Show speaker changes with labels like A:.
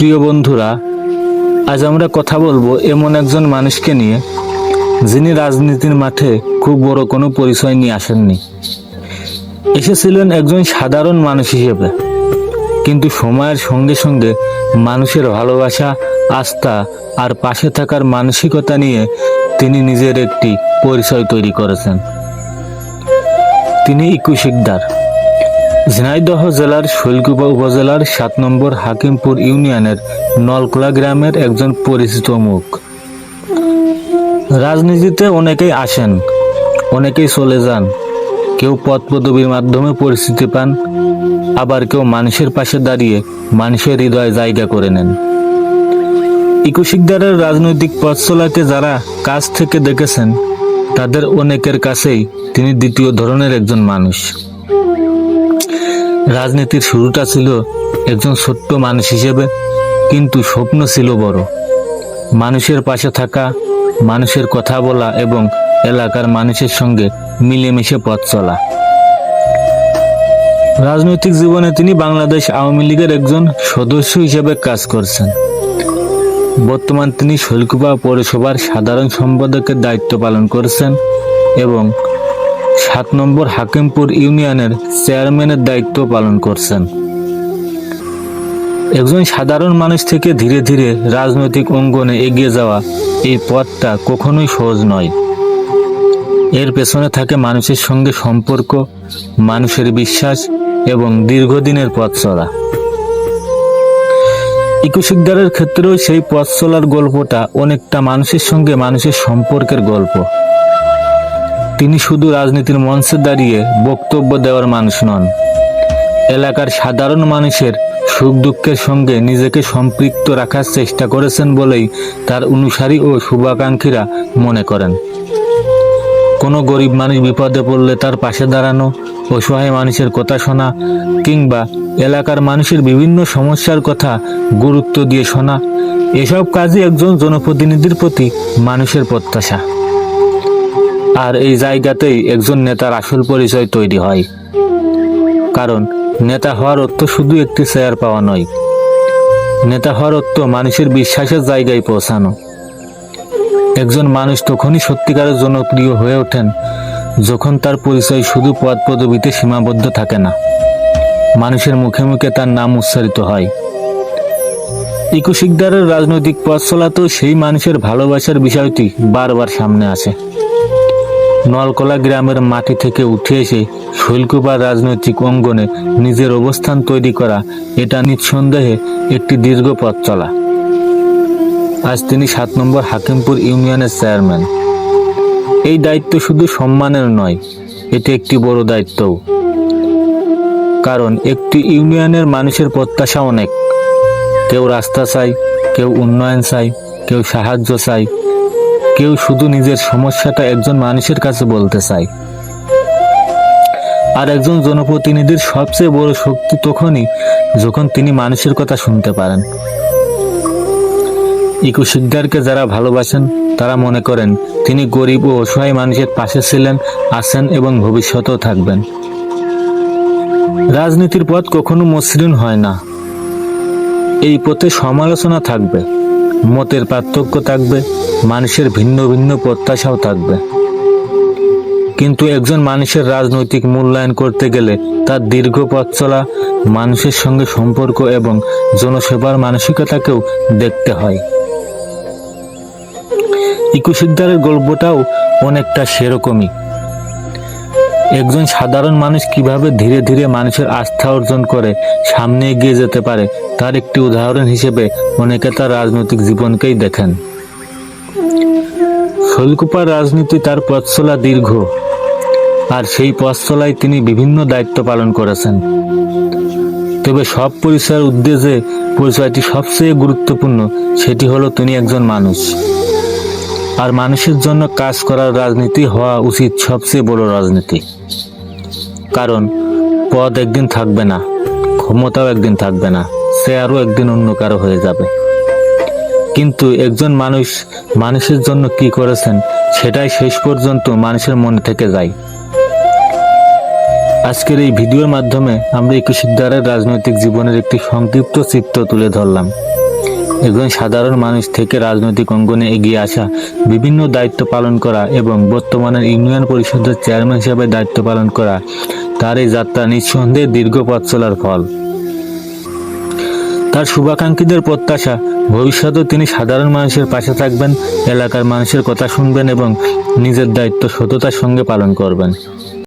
A: প্রিয় বন্ধুরা, আজ আমরা কথা বলবো এমন একজন মানুষকে নিয়ে যিনি রাজনীতির মাঠে খুব বড় কোনো পরিচয় নিয়ে আসেননি। এসেছিলেন একজন সাধারণ মানুষ হিসেবে, কিন্তু সময়ের সঙ্গে সঙ্গে মানুষের ভালোবাসা, আস্থা আর পাশে থাকার মানসিকতা নিয়ে তিনি নিজের একটি পরিচয় তৈরি করেছেন। তিনি ইকু শিকদার, ঝিনাইদহ জেলার শৈলকুপা উপজেলার ৭ নম্বর হাকিমপুর ইউনিয়নের নলকোলা গ্রামের একজন পরিচিত মুখ। রাজনীতিতে অনেকেই আসেন, অনেকেই চলে যান। কেউ পদ পদবীর মাধ্যমে পরিচিতি পান, আবার কেউ মানুষের পাশে দাঁড়িয়ে মানুষের হৃদয়ে জায়গা করে নেন। ইকু শিকদারের রাজনৈতিক পথ চলাকে যারা কাছ থেকে দেখেছেন, তাদের অনেকের কাছেই তিনি দ্বিতীয় ধরনের একজন মানুষ। রাজনীতির শুরুটা ছিল একজন ছোট্ট মানুষ হিসেবে, কিন্তু স্বপ্ন ছিল বড়। মানুষের পাশে থাকা, মানুষের কথা বলা এবং এলাকার মানুষের সঙ্গে মিলেমিশে পথ চলা। রাজনৈতিক জীবনে তিনি বাংলাদেশ আওয়ামী লীগের একজন সদস্য হিসেবে কাজ করছেন। বর্তমান তিনি শৈলকুপা পৌরসভার সাধারণ সম্পাদকের দায়িত্ব পালন করছেন এবং ৭ নম্বর হাকিমপুর ইউনিয়নের চেয়ারম্যানের দায়িত্ব পালন করছেন। একজন সাধারণ মানুষ থেকে ধীরে ধীরে রাজনৈতিক অঙ্গনে এগিয়ে যাওয়া, এই পথটা কখনোই সহজ নয়। এর পেছনে থাকে মানুষের সঙ্গে সম্পর্ক, মানুষের বিশ্বাস এবং দীর্ঘদিনের পথ চলা। ইকু শিকদারের ক্ষেত্রেও সেই পথ চলার গল্পটা অনেকটা মানুষের সঙ্গে মানুষের সম্পর্কের গল্প। তিনি শুধু রাজনীতির মঞ্চে দাঁড়িয়ে বক্তব্য দেওয়ার মানুষ নন, এলাকার সাধারণ মানুষের সুখ দুঃখের সঙ্গে নিজেকে সম্পৃক্ত রাখার চেষ্টা করেছেন বলেই তার অনুসারী ও শুভাকাঙ্ক্ষীরা মনে করেন। কোনো গরিব মানুষ বিপদে পড়লে তার পাশে দাঁড়ানো, অসহায় মানুষের কথা শোনা কিংবা এলাকার মানুষের বিভিন্ন সমস্যার কথা গুরুত্ব দিয়ে শোনা, এসব কাজই একজন জনপ্রতিনিধির প্রতি মানুষের প্রত্যাশা। আর এই জায়গাতেই একজন নেতার আসল পরিচয় তৈরি হয়। কারণ নেতা হওয়ার অর্থ শুধু একটি চেয়ার পাওয়া নয়, নেতা হওয়ার অর্থ মানুষের বিশ্বাসের জায়গায় পৌঁছানো। একজন মানুষ তখনই সত্যিকারের জনপ্রিয় হয়ে ওঠেন যখন তার পরিচয় শুধু পদ পদবীতে সীমাবদ্ধ থাকে না, মানুষের মুখে মুখে তার নাম উচ্চারিত হয়। ইকু শিকদারের রাজনৈতিক পথ চলাতেও সেই মানুষের ভালোবাসার বিষয়টি বারবার সামনে আসে। নলকোলা গ্রামের মাটি থেকে উঠে এসে শৈলকুপার রাজনৈতিক অঙ্গনে নিজের অবস্থান তৈরি করা, এটা নিঃসন্দেহে একটি দীর্ঘ পথ চলা। আজ তিনি ৭ নম্বর হাকিমপুর ইউনিয়নের চেয়ারম্যান। এই দায়িত্ব শুধু সম্মানের নয়, এটি একটি বড় দায়িত্বও। কারণ একটি ইউনিয়নের মানুষের প্রত্যাশা অনেক। কেউ রাস্তা চায়, কেউ উন্নয়ন চায়, কেউ সাহায্য চায়, কেউ শুধু নিজের সমস্যাটা একজন মানুষের কাছে বলতে চায়। আর একজন জনপ্রতিনিধির সবচেয়ে বড় শক্তি তখনই যখন তিনি মানুষের কথা শুনতে পারেন। ইকু শিকদারকে যারা ভালোবাসেন তারা মনে করেন তিনি গরিব ও অসহায় মানুষের পাশে ছিলেন, আছেন এবং ভবিষ্যতেও থাকবেন। রাজনীতির পথ কখনো মসৃণ হয় না। এই পথে সমালোচনা থাকবে, মতের পার্থক্য থাকবে, মানুষের ভিন্ন ভিন্ন প্রত্যাশাও থাকবে। কিন্তু একজন মানুষের রাজনৈতিক মূল্যায়ন করতে গেলে তার দীর্ঘ পথ চলা, মানুষের সঙ্গে সম্পর্ক এবং জনসেবার মানসিকতাকেও দেখতে হয়। ইকু শিকদারের গল্পটাও অনেকটা সেরকমই। একজন সাধারণ মানুষ কিভাবে ধীরে ধীরে মানুষের আস্থা অর্জন করে সামনে এগিয়ে যেতে পারে, তার একটি উদাহরণ হিসেবে অনেকে তার রাজনৈতিক জীবনকেই দেখেন। শৈলকুপার রাজনীতি তার পথ চলা দীর্ঘ, আর সেই পথ চলায় তিনি বিভিন্ন দায়িত্ব পালন করেছেন। তবে সব পরিচয়ের উদ্দেশ্যে পরিচয়টি সবচেয়ে গুরুত্বপূর্ণ, সেটি হলো তিনি একজন মানুষ। আর মানুষের জন্য কাজ করার রাজনীতি হওয়া উচিত সবচেয়ে বড় রাজনীতি। কারণ পদ একদিন থাকবে না, ক্ষমতাও একদিন থাকবে না, সে আরও একদিন অন্য কারো হয়ে যাবে। কিন্তু একজন মানুষ মানুষের জন্য কি করেছেন, সেটাই শেষ পর্যন্ত মানুষের মনে থেকে যায়। আজকের এই ভিডিওর মাধ্যমে আমরা ইকু শিকদারের রাজনৈতিক জীবনের একটি সংক্ষিপ্ত চিত্র তুলে ধরলাম। একজন সাধারণ মানুষ থেকে রাজনৈতিক অঙ্গনে এগিয়ে আসা, বিভিন্ন দায়িত্ব পালন করা এবং বর্তমানে ইউনিয়ন পরিষদের চেয়ারম্যান হিসেবে দায়িত্ব পালন করা, তার এই যাত্রা নিঃসন্দেহে দীর্ঘ পথ চলার ফল। তার শুভাকাঙ্ক্ষীদের প্রত্যাশা, ভবিষ্যতেও তিনি সাধারণ মানুষের পাশে থাকবেন, এলাকার মানুষের কথা শুনবেন এবং নিজের দায়িত্ব সততার সঙ্গে পালন করবেন।